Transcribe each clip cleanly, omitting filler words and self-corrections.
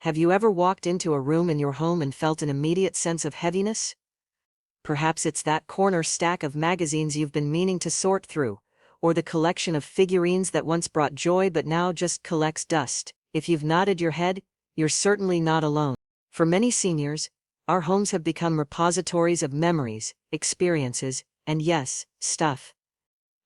Have you ever walked into a room in your home and felt an immediate sense of heaviness? Perhaps it's that corner stack of magazines you've been meaning to sort through, or the collection of figurines that once brought joy but now just collects dust. If you've nodded your head, you're certainly not alone. For many seniors, our homes have become repositories of memories, experiences, and yes, stuff.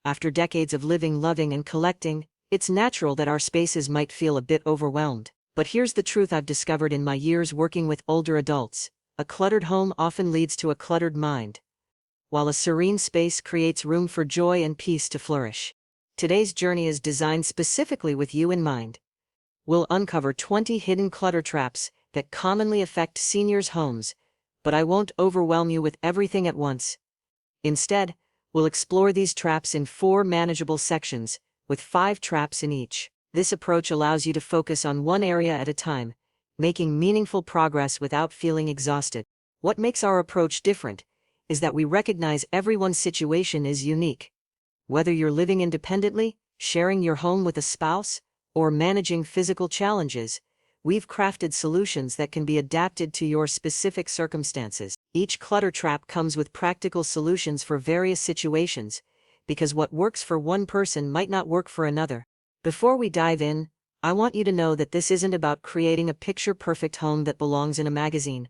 After decades of living, loving, and collecting, it's natural that our spaces might feel a bit overwhelmed. But here's the truth I've discovered in my years working with older adults: a cluttered home often leads to a cluttered mind, while a serene space creates room for joy and peace to flourish. Today's journey is designed specifically with you in mind. We'll uncover 20 hidden clutter traps that commonly affect seniors' homes, but I won't overwhelm you with everything at once. Instead, we'll explore these traps in 4 manageable sections, with 5 traps in each. This approach allows you to focus on one area at a time, making meaningful progress without feeling exhausted. What makes our approach different is that we recognize everyone's situation is unique. Whether you're living independently, sharing your home with a spouse, or managing physical challenges, we've crafted solutions that can be adapted to your specific circumstances. Each clutter trap comes with practical solutions for various situations, because what works for one person might not work for another. Before we dive in, I want you to know that this isn't about creating a picture-perfect home that belongs in a magazine.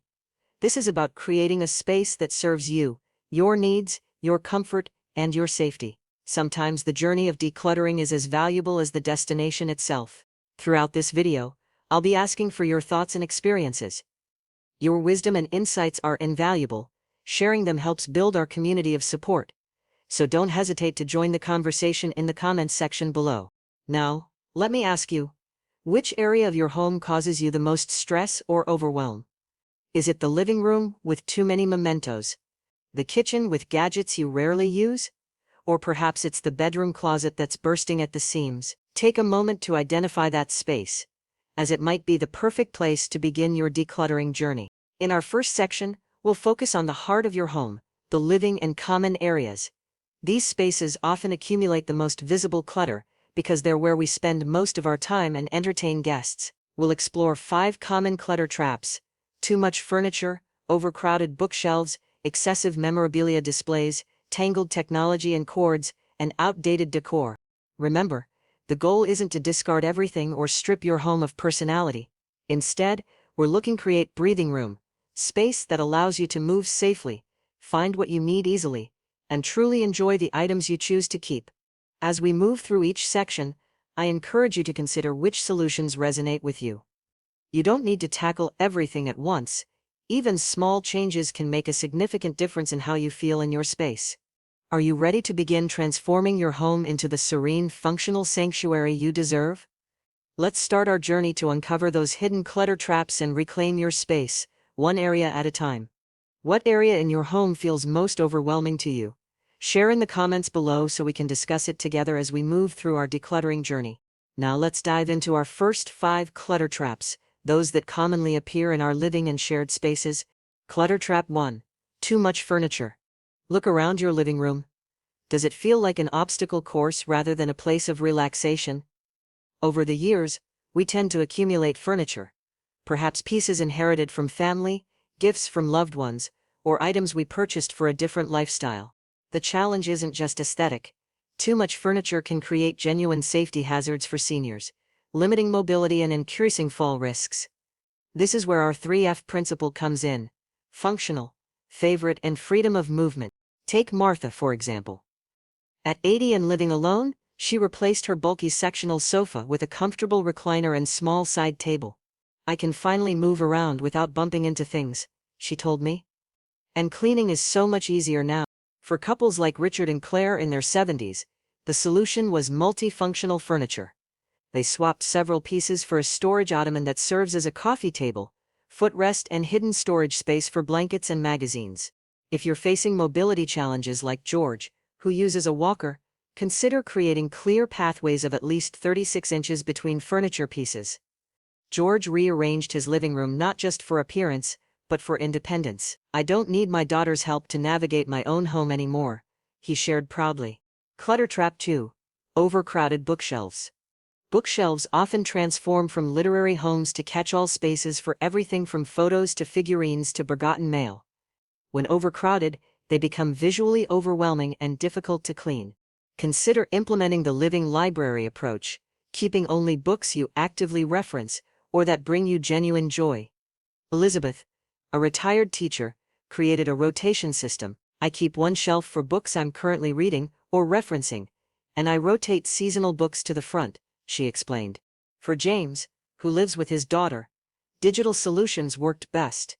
This is about creating a space that serves you, your needs, your comfort, and your safety. Sometimes the journey of decluttering is as valuable as the destination itself. Throughout this video, I'll be asking for your thoughts and experiences. Your wisdom and insights are invaluable. Sharing them helps build our community of support. So don't hesitate to join the conversation in the comments section below. Now, let me ask you, which area of your home causes you the most stress or overwhelm? Is it the living room with too many mementos? The kitchen with gadgets you rarely use? Or perhaps it's the bedroom closet that's bursting at the seams? Take a moment to identify that space, as it might be the perfect place to begin your decluttering journey. In our first section, we'll focus on the heart of your home, the living and common areas. These spaces often accumulate the most visible clutter, because they're where we spend most of our time and entertain guests. We'll explore 5 common clutter traps: too much furniture, overcrowded bookshelves, excessive memorabilia displays, tangled technology and cords, and outdated decor. Remember, the goal isn't to discard everything or strip your home of personality. Instead, we're looking to create breathing room, space that allows you to move safely, find what you need easily, and truly enjoy the items you choose to keep. As we move through each section, I encourage you to consider which solutions resonate with you. You don't need to tackle everything at once. Even small changes can make a significant difference in how you feel in your space. Are you ready to begin transforming your home into the serene, functional sanctuary you deserve? Let's start our journey to uncover those hidden clutter traps and reclaim your space, one area at a time. What area in your home feels most overwhelming to you? Share in the comments below so we can discuss it together as we move through our decluttering journey. Now let's dive into our first 5 clutter traps, those that commonly appear in our living and shared spaces. Clutter trap 1: too much furniture. Look around your living room. Does it feel like an obstacle course rather than a place of relaxation? Over the years, we tend to accumulate furniture. Perhaps pieces inherited from family, gifts from loved ones, or items we purchased for a different lifestyle. The challenge isn't just aesthetic. Too much furniture can create genuine safety hazards for seniors, limiting mobility and increasing fall risks. This is where our 3F principle comes in: functional, favorite, and freedom of movement. Take Martha, for example. At 80 and living alone, she replaced her bulky sectional sofa with a comfortable recliner and small side table. "I can finally move around without bumping into things," she told me. And cleaning is so much easier now. For couples like Richard and Claire in their 70s, the solution was multifunctional furniture. They swapped several pieces for a storage ottoman that serves as a coffee table, footrest, and hidden storage space for blankets and magazines. If you're facing mobility challenges like George, who uses a walker, consider creating clear pathways of at least 36 inches between furniture pieces. George rearranged his living room not just for appearance, but for independence. "I don't need my daughter's help to navigate my own home anymore," he shared proudly. Clutter trap 2: overcrowded bookshelves. Bookshelves often transform from literary homes to catch-all spaces for everything from photos to figurines to forgotten mail. When overcrowded, they become visually overwhelming and difficult to clean. Consider implementing the living library approach, keeping only books you actively reference or that bring you genuine joy. Elizabeth, a retired teacher, created a rotation system. I keep one shelf for books I'm currently reading or referencing, and I rotate seasonal books to the front, she explained. For James, who lives with his daughter, digital solutions worked best.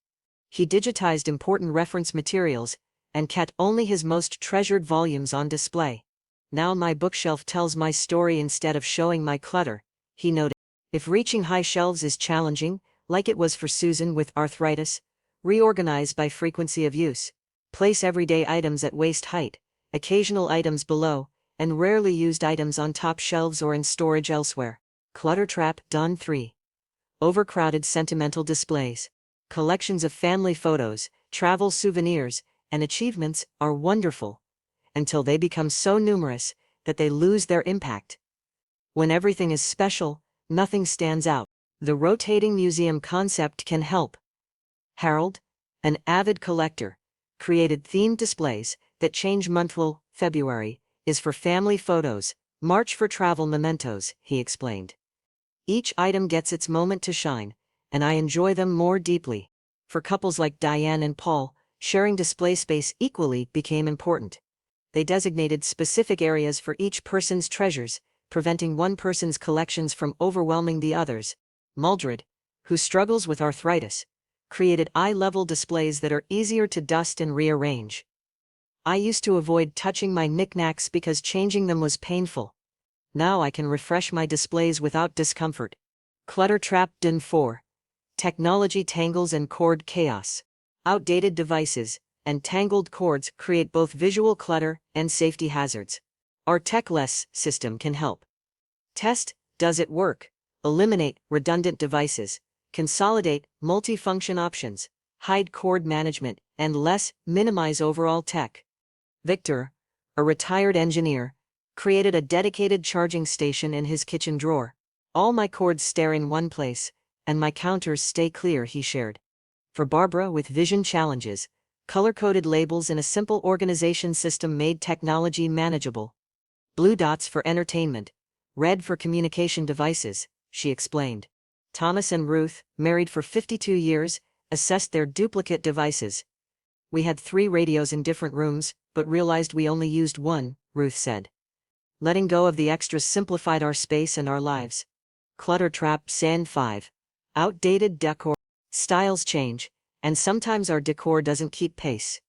He digitized important reference materials and kept only his most treasured volumes on display. Now my bookshelf tells my story instead of showing my clutter, he noted. If reaching high shelves is challenging, like it was for Susan with arthritis, reorganize by frequency of use. Place everyday items at waist height, occasional items below, and rarely used items on top shelves or in storage elsewhere. Clutter trap done 3. Overcrowded sentimental displays. Collections of family photos, travel souvenirs, and achievements are wonderful, until they become so numerous that they lose their impact. When everything is special, nothing stands out. The rotating museum concept can help. Harold, an avid collector, created themed displays that change monthly. February is for family photos, March for travel mementos, he explained. Each item gets its moment to shine, and I enjoy them more deeply. For couples like Diane and Paul, sharing display space equally became important. They designated specific areas for each person's treasures, preventing one person's collections from overwhelming the others. Mildred, who struggles with arthritis, created eye-level displays that are easier to dust and rearrange. I used to avoid touching my knickknacks because changing them was painful. Now I can refresh my displays without discomfort. Clutter trap din 4. Technology tangles and cord chaos. Outdated devices and tangled cords create both visual clutter and safety hazards. Our techless system can help. Test, does it work? Eliminate redundant devices. Consolidate multifunction options. Hide cord management and minimize overall tech. Victor, a retired engineer, created a dedicated charging station in his kitchen drawer. All my cords stay in one place, and my counters stay clear, he shared. For Barbara with vision challenges, color-coded labels in a simple organization system made technology manageable. Blue dots for entertainment, red for communication devices, she explained. Thomas and Ruth, married for 52 years, assessed their duplicate devices. We had 3 radios in different rooms, but realized we only used one, Ruth said. Letting go of the extras simplified our space and our lives. Clutter trap sand 5. Outdated decor. Styles change, and sometimes our decor doesn't keep pace.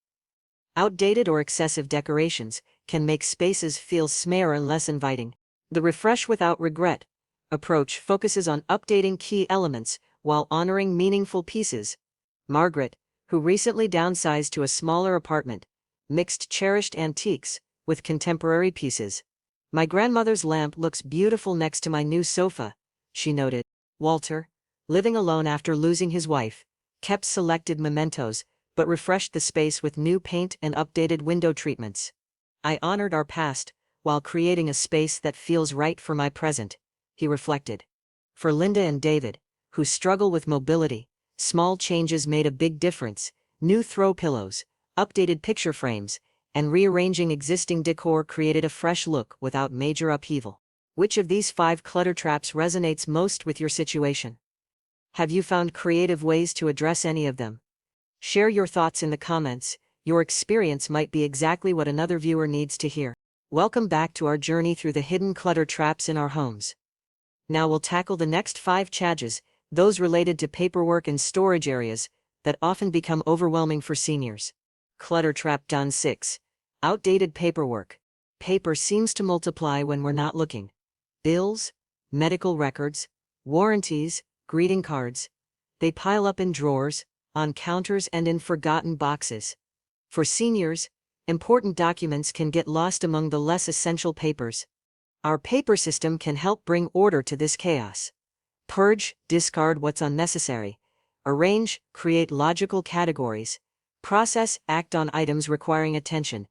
Outdated or excessive decorations can make spaces feel smaller and less inviting. The refresh without regret approach focuses on updating key elements while honoring meaningful pieces. Margaret, who recently downsized to a smaller apartment, mixed cherished antiques with contemporary pieces. My grandmother's lamp looks beautiful next to my new sofa, she noted. Walter, living alone after losing his wife, kept selected mementos, but refreshed the space with new paint and updated window treatments. I honored our past, while creating a space that feels right for my present, he reflected. For Linda and David, who struggle with mobility, small changes made a big difference. New throw pillows, updated picture frames, and rearranging existing decor created a fresh look without major upheaval. Which of these 5 clutter traps resonates most with your situation? Have you found creative ways to address any of them? Share your thoughts in the comments. Your experience might be exactly what another viewer needs to hear. Welcome back to our journey through the hidden clutter traps in our homes. Now we'll tackle the next 5 charges, those related to paperwork and storage areas that often become overwhelming for seniors. Clutter trap done 6. Outdated paperwork. Paper seems to multiply when we're not looking. Bills, medical records, warranties, greeting cards. They pile up in drawers, on counters and in forgotten boxes. For seniors, important documents can get lost among the less essential papers. Our paper system can help bring order to this chaos. Purge, discard what's unnecessary. Arrange, create logical categories. Process, act on items requiring attention.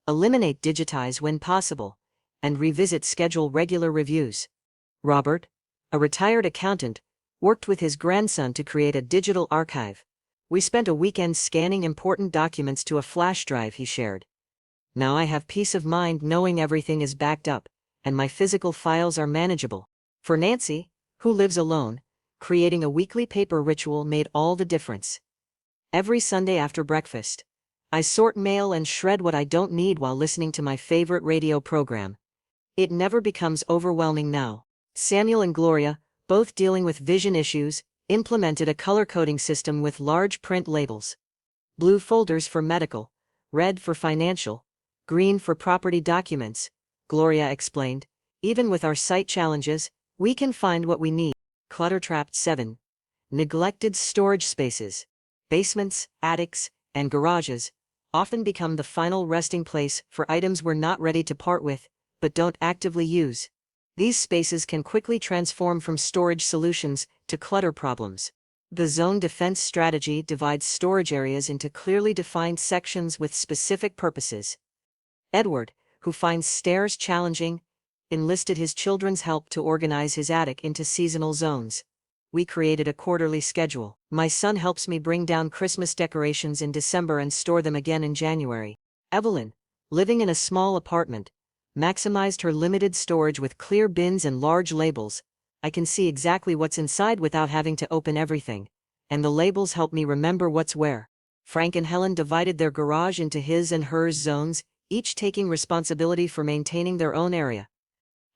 Eliminate, digitize when possible. And revisit, schedule regular reviews. Robert, a retired accountant, worked with his grandson to create a digital archive. We spent a weekend scanning important documents to a flash drive, he shared. Now I have peace of mind knowing everything is backed up, and my physical files are manageable. For Nancy, who lives alone, creating a weekly paper ritual made all the difference. Every Sunday after breakfast, I sort mail and shred what I don't need while listening to my favorite radio program. It never becomes overwhelming now. Samuel and Gloria, both dealing with vision issues, implemented a color coding system with large print labels. Blue folders for medical, red for financial, green for property documents, Gloria explained. Even with our sight challenges, we can find what we need. Clutter-trapped 7. Neglected storage spaces. Basements, attics, and garages often become the final resting place for items we're not ready to part with, but don't actively use. These spaces can quickly transform from storage solutions to clutter problems. The zone defense strategy divides storage areas into clearly defined sections with specific purposes. Edward, who finds stairs challenging, enlisted his children's help to organize his attic into seasonal zones. We created a quarterly schedule. My son helps me bring down Christmas decorations in December and store them again in January. Evelyn, living in a small apartment, maximized her limited storage with clear bins and large labels. I can see exactly what's inside without having to open everything, and the labels help me remember what's where. Frank and Helen divided their garage into his and hers zones, each taking responsibility for maintaining their own area.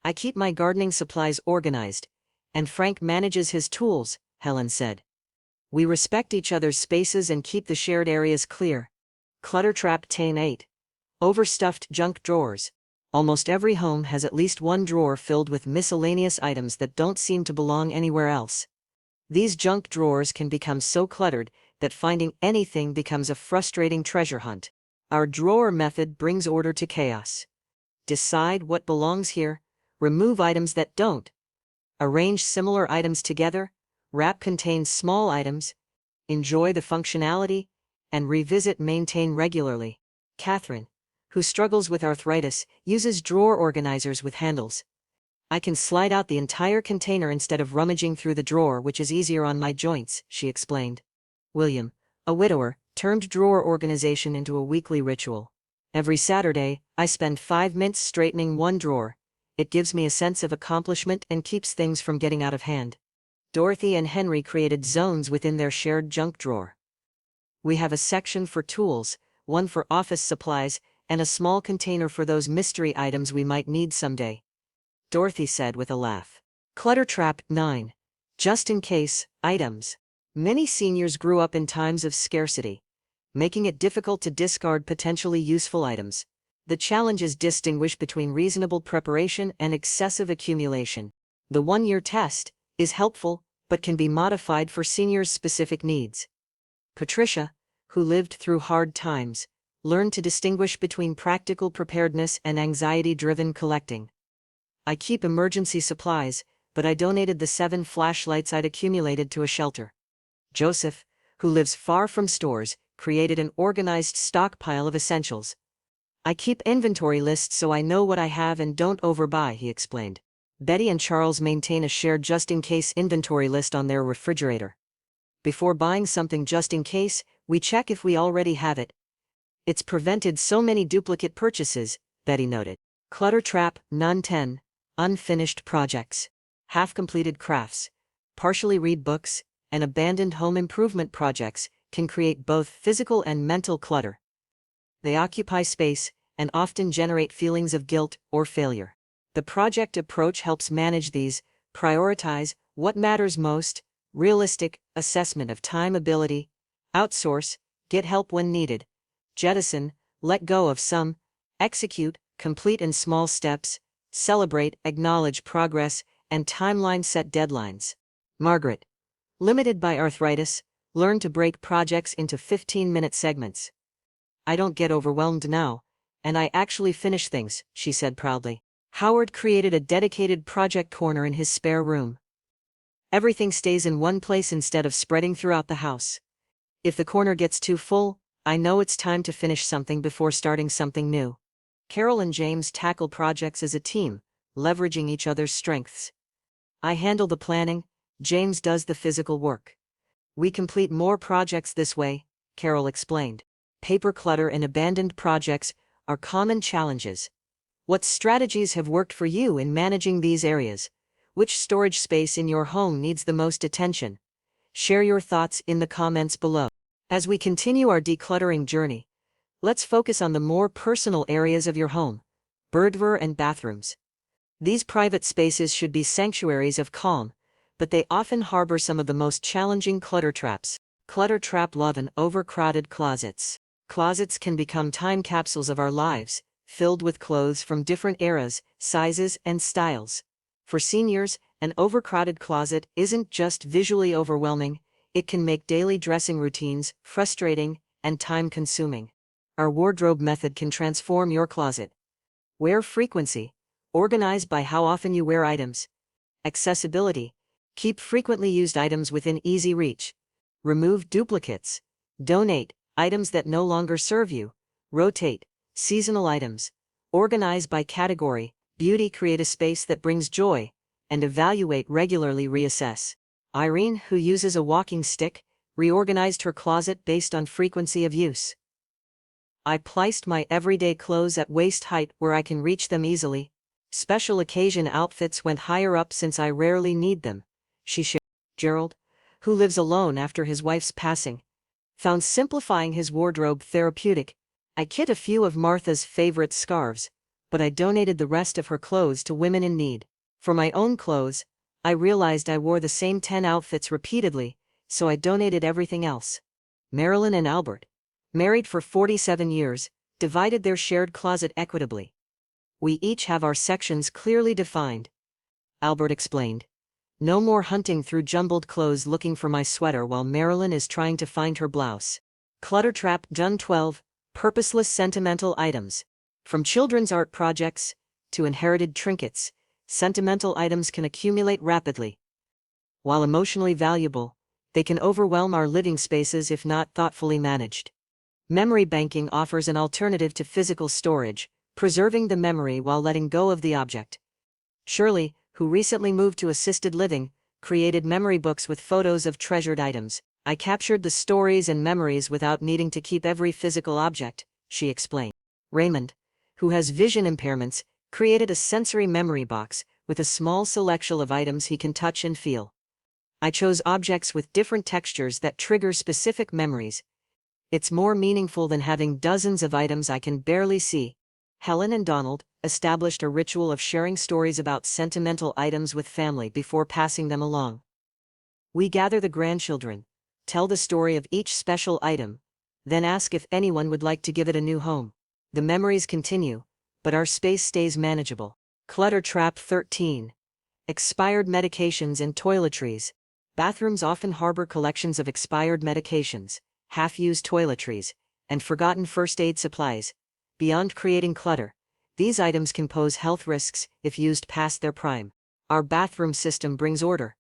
I keep my gardening supplies organized, and Frank manages his tools, Helen said. We respect each other's spaces and keep the shared areas clear. Clutter-trap 8. Overstuffed junk drawers. Almost every home has at least one drawer filled with miscellaneous items that don't seem to belong anywhere else. These junk drawers can become so cluttered that finding anything becomes a frustrating treasure hunt. Our drawer method brings order to chaos. Decide what belongs here, remove items that don't. Arrange similar items together, wrap contained small items, enjoy the functionality, and maintain regularly. Catherine, who struggles with arthritis, uses drawer organizers with handles. I can slide out the entire container instead of rummaging through the drawer, which is easier on my joints, she explained. William, a widower, turned drawer organization into a weekly ritual. Every Saturday, I spend 5 minutes straightening one drawer. It gives me a sense of accomplishment and keeps things from getting out of hand. Dorothy and Henry created zones within their shared junk drawer. We have a section for tools, one for office supplies, and a small container for those mystery items we might need someday. Dorothy said with a laugh. Clutter-trap 9. Just in case items. Many seniors grew up in times of scarcity, making it difficult to discard potentially useful items. The challenge is distinguish between reasonable preparation and excessive accumulation. The one-year test is helpful, but can be modified for seniors' specific needs. Patricia, who lived through hard times, learned to distinguish between practical preparedness and anxiety-driven collecting. I keep emergency supplies, but I donated the 7 flashlights I'd accumulated to a shelter. Joseph, who lives far from stores, created an organized stockpile of essentials. I keep inventory lists so I know what I have and don't overbuy, he explained. Betty and Charles maintain a shared just-in-case inventory list on their refrigerator. Before buying something just in case, we check if we already have it. It's prevented so many duplicate purchases, Betty noted. Clutter trap, 10. Unfinished projects. Half-completed crafts, partially read books, and abandoned home improvement projects can create both physical and mental clutter. They occupy space and often generate feelings of guilt or failure. The project approach helps manage these, prioritize what matters most, realistic assessment of time ability, outsource, get help when needed, jettison, let go of some, execute, complete in small steps, celebrate, acknowledge progress, and timeline set deadlines. Margaret, limited by arthritis, learn to break projects into 15-minute segments. I don't get overwhelmed now, and I actually finish things, she said proudly. Howard created a dedicated project corner in his spare room. Everything stays in one place instead of spreading throughout the house. If the corner gets too full, I know it's time to finish something before starting something new. Carol and James tackle projects as a team, leveraging each other's strengths. I handle the planning, James does the physical work. We complete more projects this way, Carol explained. Paper clutter and abandoned projects are common challenges. What strategies have worked for you in managing these areas? Which storage space in your home needs the most attention? Share your thoughts in the comments below. As we continue our decluttering journey, let's focus on the more personal areas of your home: boudoir and bathrooms. These private spaces should be sanctuaries of calm, but they often harbor some of the most challenging clutter traps. Clutter trap: love and overcrowded closets. Closets can become time capsules of our lives, filled with clothes from different eras, sizes, and styles. For seniors, an overcrowded closet isn't just visually overwhelming, it can make daily dressing routines frustrating and time-consuming. Our wardrobe method can transform your closet. Wear frequency. Organize by how often you wear items. Accessibility. Keep frequently used items within easy reach. Remove duplicates. Donate items that no longer serve you. Rotate seasonal items. Organize by category. Beauty: create a space that brings joy. And evaluate regularly. Reassess. Irene, who uses a walking stick, reorganized her closet based on frequency of use. I placed my everyday clothes at waist height where I can reach them easily. Special occasion outfits went higher up since I rarely need them, she shared. Gerald, who lives alone after his wife's passing, found simplifying his wardrobe therapeutic. I kept a few of Martha's favorite scarves, but I donated the rest of her clothes to women in need. For my own clothes, I realized I wore the same 10 outfits repeatedly, so I donated everything else. Marilyn and Albert, married for 47 years, divided their shared closet equitably. We each have our sections clearly defined, Albert explained. No more hunting through jumbled clothes looking for my sweater while Marilyn is trying to find her blouse. Clutter trap: done 12. Purposeless sentimental items. From children's art projects to inherited trinkets, sentimental items can accumulate rapidly. While emotionally valuable, they can overwhelm our living spaces if not thoughtfully managed. Memory banking offers an alternative to physical storage, preserving the memory while letting go of the object. Shirley, who recently moved to assisted living, created memory books with photos of treasured items. I captured the stories and memories without needing to keep every physical object, she explained. Raymond, who has vision impairments, created a sensory memory box with a small selection of items he can touch and feel. I chose objects with different textures that trigger specific memories. It's more meaningful than having dozens of items I can barely see. Helen and Donald established a ritual of sharing stories about sentimental items with family before passing them along. We gather the grandchildren, tell the story of each special item, then ask if anyone would like to give it a new home. The memories continue, but our space stays manageable. Clutter trap: 13. Expired medications and toiletries. Bathrooms often harbor collections of expired medications, half-used toiletries, and forgotten first aid supplies. Beyond creating clutter, these items can pose health risks if used past their prime. Our bathroom system brings order.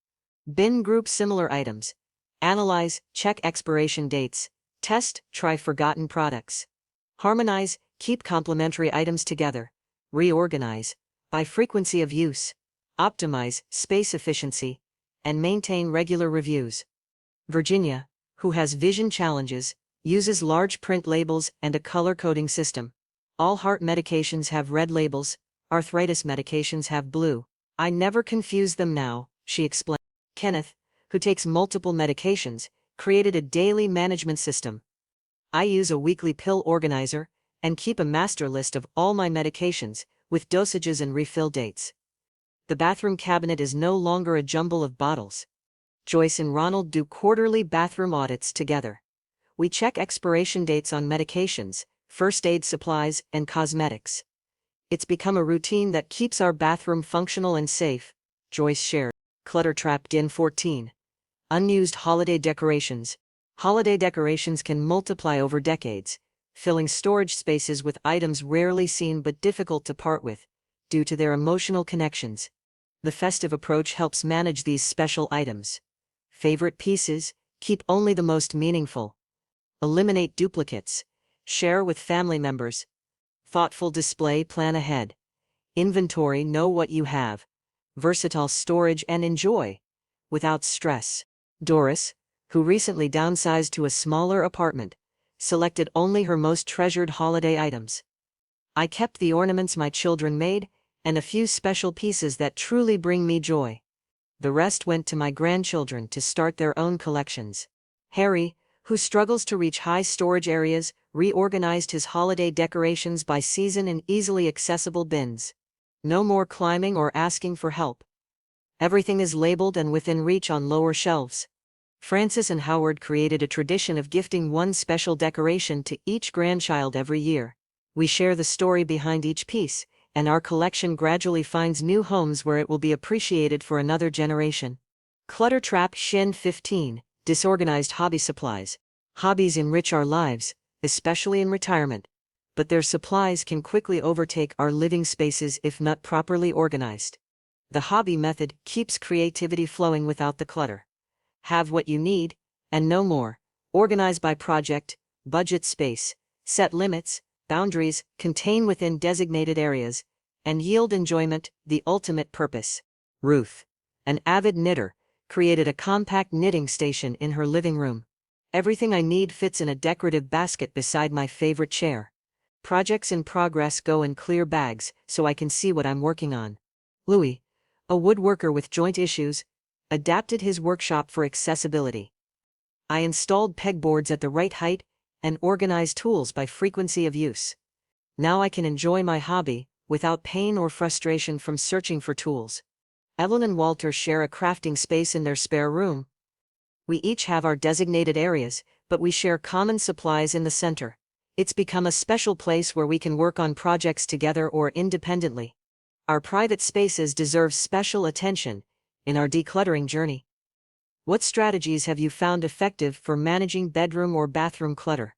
Bin: group similar items. Analyze, check expiration dates. Test, try forgotten products. Harmonize, keep complementary items together. Reorganize by frequency of use. Optimize space efficiency, and maintain regular reviews. Virginia, who has vision challenges, uses large print labels and a color coding system. All heart medications have red labels, arthritis medications have blue. I never confuse them now, she explained. Kenneth, who takes multiple medications, created a daily management system. I use a weekly pill organizer and keep a master list of all my medications, with dosages and refill dates. The bathroom cabinet is no longer a jumble of bottles. Joyce and Ronald do quarterly bathroom audits together. We check expiration dates on medications, first aid supplies, and cosmetics. It's become a routine that keeps our bathroom functional and safe, Joyce shared. Clutter trap: 14. Unused holiday decorations. Holiday decorations can multiply over decades, filling storage spaces with items rarely seen but difficult to part with, due to their emotional connections. The festive approach helps manage these special items. Favorite pieces: keep only the most meaningful. Eliminate duplicates. Share with family members. Thoughtful display: plan ahead. Inventory: know what you have. versatile storage and enjoy, without stress. Doris, who recently downsized to a smaller apartment, selected only her most treasured holiday items. I kept the ornaments my children made, and a few special pieces that truly bring me joy. The rest went to my grandchildren to start their own collections. Harry, who struggles to reach high storage areas, reorganized his holiday decorations by season in easily accessible bins. No more climbing or asking for help. Everything is labeled and within reach on lower shelves. Francis and Howard created a tradition of gifting one special decoration to each grandchild every year. We share the story behind each piece, and our collection gradually finds new homes where it will be appreciated for another generation. Clutter Trap Shin 15. Disorganized hobby supplies. Hobbies enrich our lives, especially in retirement. But their supplies can quickly overtake our living spaces if not properly organized. The hobby method keeps creativity flowing without the clutter. Have what you need, and no more. Organize by project, budget space, set limits, boundaries, contain within designated areas, and yield enjoyment, the ultimate purpose. Ruth, an avid knitter, created a compact knitting station in her living room. Everything I need fits in a decorative basket beside my favorite chair. Projects in progress go in clear bags, so I can see what I'm working on. Louis, a woodworker with joint issues, adapted his workshop for accessibility. I installed pegboards at the right height and organized tools by frequency of use. Now I can enjoy my hobby without pain or frustration from searching for tools. Evelyn and Walter share a crafting space in their spare room. We each have our designated areas, but we share common supplies in the center. It's become a special place where we can work on projects together or independently. Our private spaces deserve special attention in our decluttering journey. What strategies have you found effective for managing bedroom or bathroom clutter?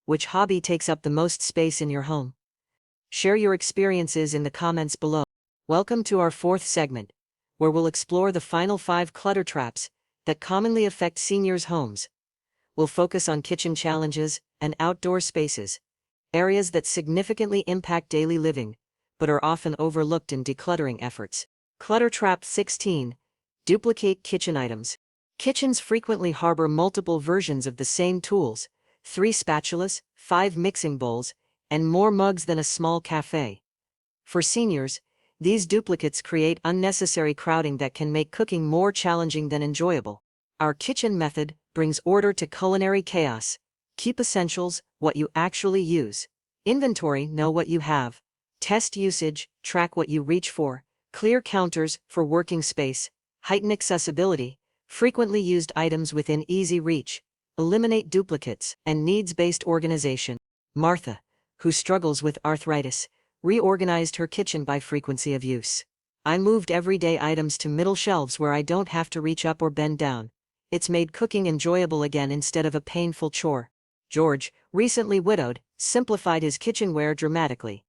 Which hobby takes up the most space in your home? Share your experiences in the comments below. Welcome to our fourth segment, where we'll explore the final 5 clutter traps that commonly affect seniors' homes. We'll focus on kitchen challenges and outdoor spaces, areas that significantly impact daily living, but are often overlooked in decluttering efforts. Clutter Trap 16. Duplicate kitchen items. Kitchens frequently harbor multiple versions of the same tools, 3 spatulas, 5 mixing bowls, and more mugs than a small cafe. For seniors, these duplicates create unnecessary crowding that can make cooking more challenging than enjoyable. Our kitchen method brings order to culinary chaos. Keep essentials, what you actually use. Inventory, know what you have. Test usage, track what you reach for. Clear counters for working space. Heighten accessibility. Frequently used items within easy reach. Eliminate duplicates and needs-based organization. Martha, who struggles with arthritis, reorganized her kitchen by frequency of use. I moved everyday items to middle shelves where I don't have to reach up or bend down. It's made cooking enjoyable again instead of a painful chore. George, recently widowed, simplified his kitchenware dramatically.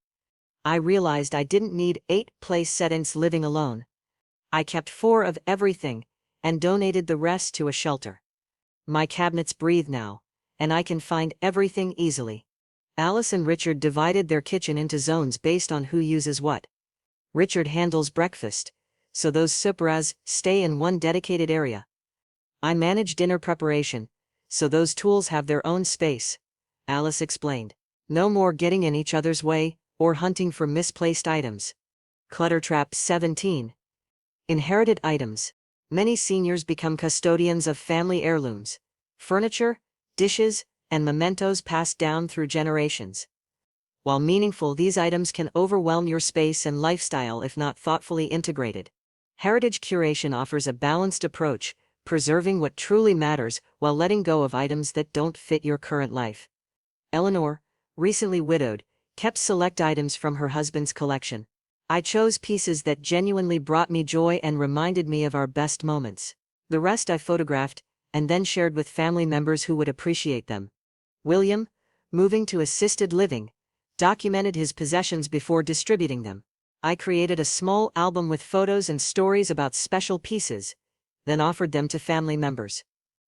I realized I didn't need 8 place settings living alone. I kept 4 of everything and donated the rest to a shelter. My cabinets breathe now, and I can find everything easily. Alice and Richard divided their kitchen into zones based on who uses what. Richard handles breakfast, so those supras stay in one dedicated area. I manage dinner preparation, so those tools have their own space. Alice explained. No more getting in each other's way or hunting for misplaced items. Clutter Trap 17. Inherited items. Many seniors become custodians of family heirlooms, furniture, dishes, and mementos passed down through generations. While meaningful, these items can overwhelm your space and lifestyle if not thoughtfully integrated. Heritage curation offers a balanced approach, preserving what truly matters while letting go of items that don't fit your current life. Eleanor, recently widowed, kept select items from her husband's collection. I chose pieces that genuinely brought me joy and reminded me of our best moments. The rest I photographed and then shared with family members who would appreciate them. William, moving to assisted living, documented his possessions before distributing them. I created a small album with photos and stories about special pieces, then offered them to family members.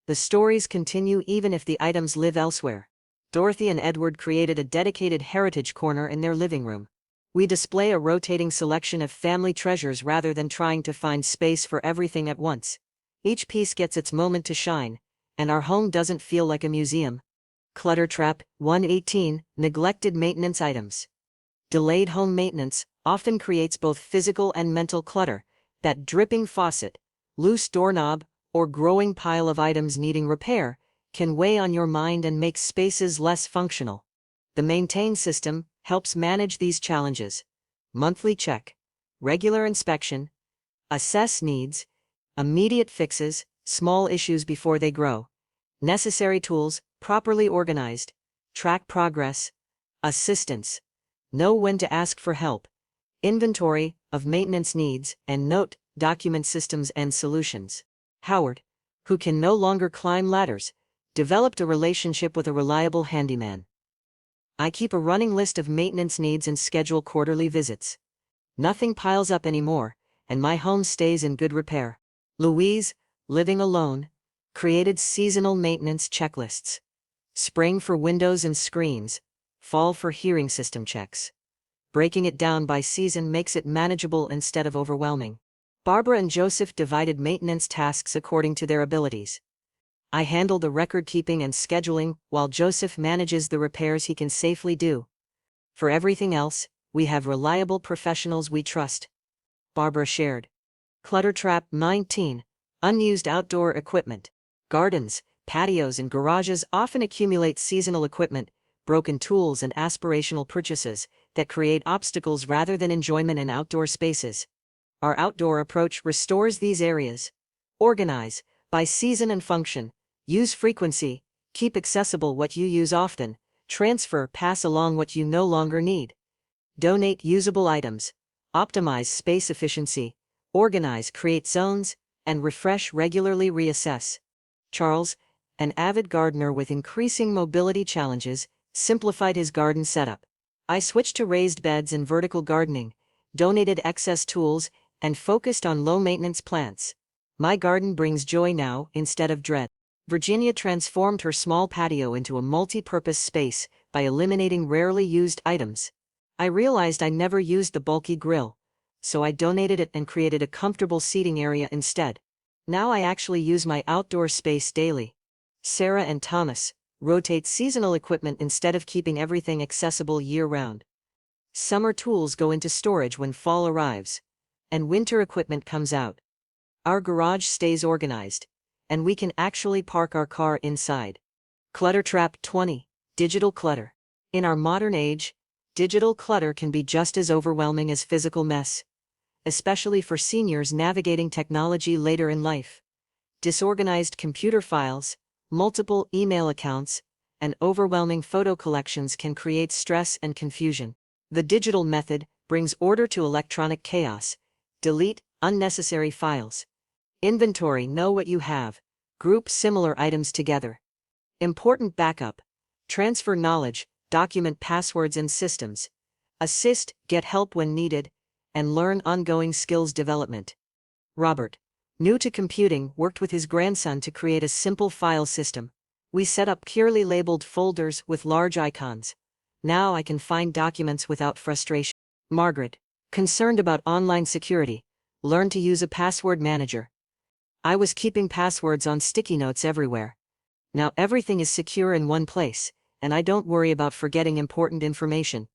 The stories continue even if the items live elsewhere. Dorothy and Edward created a dedicated heritage corner in their living room. We display a rotating selection of family treasures rather than trying to find space for everything at once. Each piece gets its moment to shine, and our home doesn't feel like a museum. Clutter Trap 118. Neglected maintenance items. Delayed home maintenance often creates both physical and mental clutter. That dripping faucet, loose doorknob, or growing pile of items needing repair can weigh on your mind and make spaces less functional. The Maintain system helps manage these challenges. Monthly check, regular inspection, assess needs, immediate fixes, small issues before they grow. Necessary tools, properly organized, track progress, assistance, know when to ask for help, inventory of maintenance needs, and note, document systems and solutions. Howard, who can no longer climb ladders, developed a relationship with a reliable handyman. I keep a running list of maintenance needs and schedule quarterly visits. Nothing piles up anymore, and my home stays in good repair. Louise, living alone, created seasonal maintenance checklists. Spring for windows and screens, fall for hearing system checks. Breaking it down by season makes it manageable instead of overwhelming. Barbara and Joseph divided maintenance tasks according to their abilities. I handle the record-keeping and scheduling, while Joseph manages the repairs he can safely do. For everything else, we have reliable professionals we trust. Barbara shared. Clutter Trap 19. Unused outdoor equipment. Gardens, patios and garages often accumulate seasonal equipment, broken tools and aspirational purchases that create obstacles rather than enjoyment in outdoor spaces. Our outdoor approach restores these areas. Organize, by season and function, use frequency, keep accessible what you use often, transfer, pass along what you no longer need. Donate usable items, optimize space efficiency, organize, create zones, and refresh regularly. Reassess. Charles, an avid gardener with increasing mobility challenges, simplified his garden setup. I switched to raised beds and vertical gardening, donated excess tools, and focused on low-maintenance plants. My garden brings joy now instead of dread. Virginia transformed her small patio into a multi-purpose space by eliminating rarely used items. I realized I never used the bulky grill, so I donated it and created a comfortable seating area instead. Now I actually use my outdoor space daily. Sarah and Thomas rotate seasonal equipment instead of keeping everything accessible year-round. Summer tools go into storage when fall arrives, and winter equipment comes out. Our garage stays organized, and we can actually park our car inside. Clutter Trap 20. Digital clutter. In our modern age, digital clutter can be just as overwhelming as physical mess, especially for seniors navigating technology later in life. Disorganized computer files, multiple email accounts, and overwhelming photo collections can create stress and confusion. The digital method brings order to electronic chaos. Delete unnecessary files. Inventory, know what you have. Group similar items together. Important backup. Transfer knowledge, document passwords and systems. Assist, get help when needed, and learn ongoing skills development. Robert, new to computing, worked with his grandson to create a simple file system. We set up clearly labeled folders with large icons. Now I can find documents without frustration. Margaret, concerned about online security, learned to use a password manager. I was keeping passwords on sticky notes everywhere. Now everything is secure in one place, and I don't worry about forgetting important information.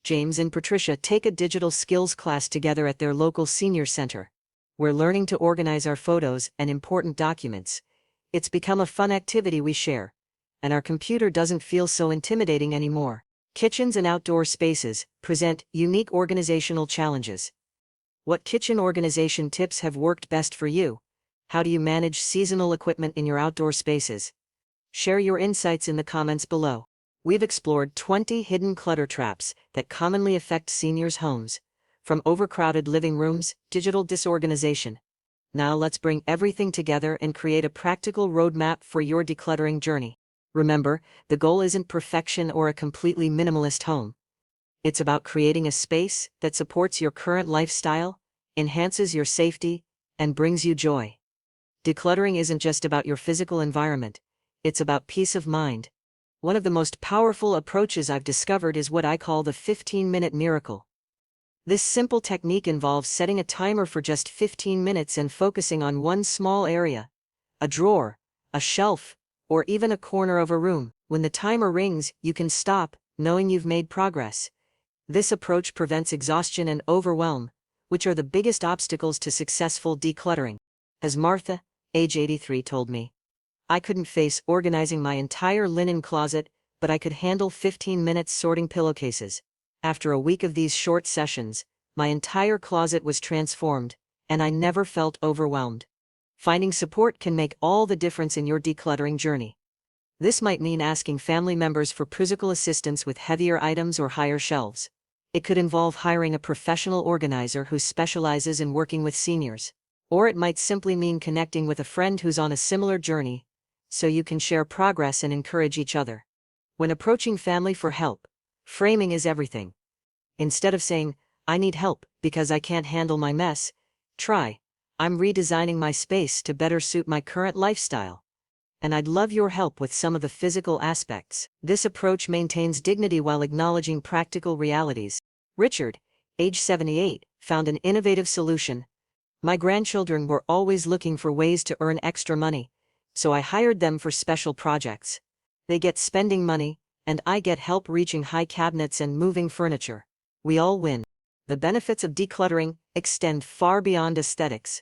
James and Patricia take a digital skills class together at their local senior center. We're learning to organize our photos and important documents. It's become a fun activity we share, and our computer doesn't feel so intimidating anymore. Kitchens and outdoor spaces present unique organizational challenges. What kitchen organization tips have worked best for you? How do you manage seasonal equipment in your outdoor spaces? Share your insights in the comments below. We've explored 20 hidden clutter traps that commonly affect seniors' homes, from overcrowded living rooms, digital disorganization. Now let's bring everything together and create a practical roadmap for your decluttering journey. Remember, the goal isn't perfection or a completely minimalist home. It's about creating a space that supports your current lifestyle, enhances your safety, and brings you joy. Decluttering isn't just about your physical environment, it's about peace of mind. One of the most powerful approaches I've discovered is what I call the 15-minute miracle. This simple technique involves setting a timer for just 15 minutes and focusing on one small area, a drawer, a shelf, or even a corner of a room. When the timer rings, you can stop, knowing you've made progress. This approach prevents exhaustion and overwhelm, which are the biggest obstacles to successful decluttering. As Martha, age 83, told me, I couldn't face organizing my entire linen closet, but I could handle 15 minutes sorting pillowcases. After a week of these short sessions, my entire closet was transformed, and I never felt overwhelmed. Finding support can make all the difference in your decluttering journey. This might mean asking family members for physical assistance with heavier items or higher shelves. It could involve hiring a professional organizer who specializes in working with seniors. Or it might simply mean connecting with a friend who's on a similar journey, so you can share progress and encourage each other. When approaching family for help, framing is everything. Instead of saying, I need help because I can't handle my mess, try, I'm redesigning my space to better suit my current lifestyle, and I'd love your help with some of the physical aspects. This approach maintains dignity while acknowledging practical realities. Richard, age 78, found an innovative solution. My grandchildren were always looking for ways to earn extra money, so I hired them for special projects. They get spending money, and I get help reaching high cabinets and moving furniture. We all win. The benefits of decluttering extend far beyond aesthetics.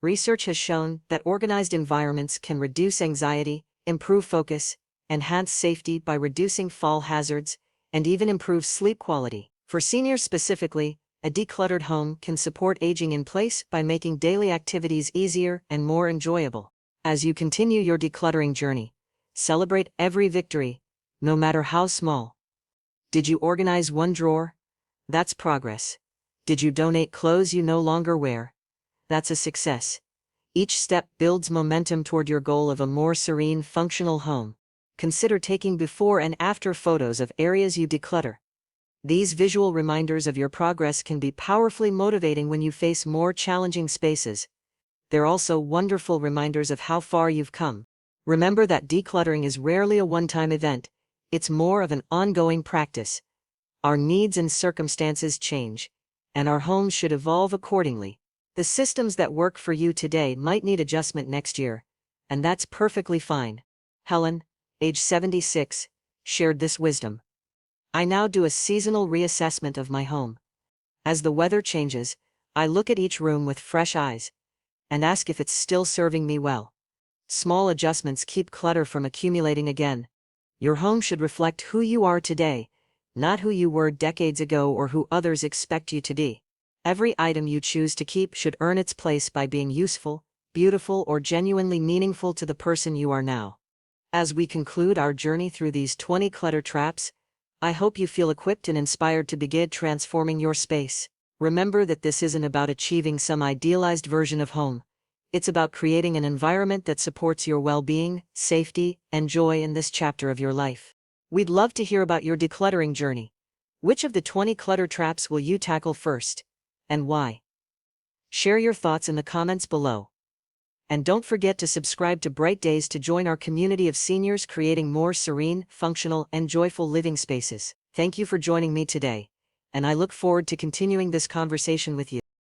Research has shown that organized environments can reduce anxiety, improve focus, enhance safety by reducing fall hazards, and even improve sleep quality. For seniors specifically, a decluttered home can support aging in place by making daily activities easier and more enjoyable. As you continue your decluttering journey, celebrate every victory, no matter how small. Did you organize one drawer? That's progress. Did you donate clothes you no longer wear? That's a success. Each step builds momentum toward your goal of a more serene, functional home. Consider taking before and after photos of areas you declutter. These visual reminders of your progress can be powerfully motivating when you face more challenging spaces. They're also wonderful reminders of how far you've come. Remember that decluttering is rarely a one-time event, it's more of an ongoing practice. Our needs and circumstances change, and our homes should evolve accordingly. The systems that work for you today might need adjustment next year, and that's perfectly fine. Helen, age 76, shared this wisdom. I now do a seasonal reassessment of my home. As the weather changes, I look at each room with fresh eyes and ask if it's still serving me well. Small adjustments keep clutter from accumulating again. Your home should reflect who you are today, not who you were decades ago or who others expect you to be. Every item you choose to keep should earn its place by being useful, beautiful, or genuinely meaningful to the person you are now. As we conclude our journey through these 20 clutter traps, I hope you feel equipped and inspired to begin transforming your space. Remember that this isn't about achieving some idealized version of home. It's about creating an environment that supports your well-being, safety, and joy in this chapter of your life. We'd love to hear about your decluttering journey. Which of the 20 clutter traps will you tackle first, and why? Share your thoughts in the comments below. And don't forget to subscribe to Bright Days to join our community of seniors creating more serene, functional, and joyful living spaces. Thank you for joining me today, and I look forward to continuing this conversation with you.